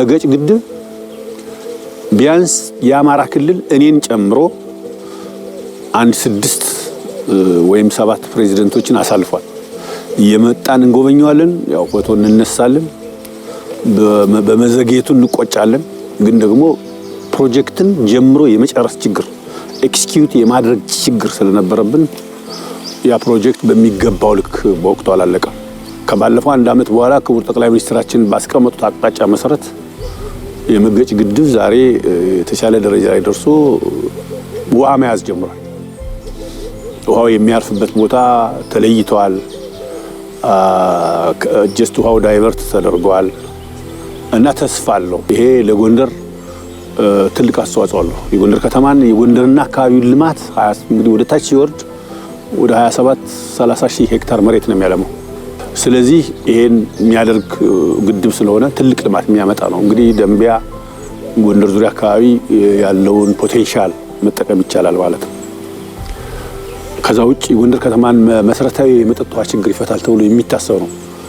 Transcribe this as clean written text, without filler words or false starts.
መገጭ ግድብ ቢያንስ የአማራ ክልል እኔን ጨምሮ አንድ 6 ወይም 7 ፕሬዝዳንቶችን አሳልፏል። የመጣን እንጎበኛለን፣ ያው ፎቶ እንነሳለን፣ በመዘግየቱ እንቆጫለን። ግን ደግሞ ፕሮጀክትን ጀምሮ የመጨረስ ችግር ኤክስኪዩት የማድረግ ችግር ስለነበረብን ያ ፕሮጀክት በሚገባው ልክ በወቅቱ አላለቀም። ከባለፈው 1 ዓመት በኋላ ክቡር ጠቅላይ ሚኒስትራችን ባስቀመጡት አቅጣጫ መሰረት የመገጭ ግድብ ዛሬ የተሻለ ደረጃ ላይ ደርሶ ውሃ መያዝ ጀምሯል። ውሃው የሚያርፍበት ቦታ ተለይቷል። ጀስት ውሃው ዳይቨርት ተደርጓል እና ተስፋ አለው። ይሄ ለጎንደር ትልቅ አስተዋጽኦ አለው። የጎንደር ከተማን የጎንደርና አካባቢው ልማት እንግዲህ ወደ ታች ሲወርድ ወደ 27-30 ሺህ ሄክታር መሬት ነው የሚያለማው። ስለዚህ ይሄን የሚያደርግ ግድብ ስለሆነ ትልቅ ልማት የሚያመጣ ነው። እንግዲህ ደምቢያ ጎንደር ዙሪያ አካባቢ ያለውን ፖቴንሻል መጠቀም ይቻላል ማለት ነው። ከዛ ውጪ ጎንደር ከተማን መሰረታዊ የመጠጥ ውሃ ችግር ይፈታል ተብሎ የሚታሰብ ነው።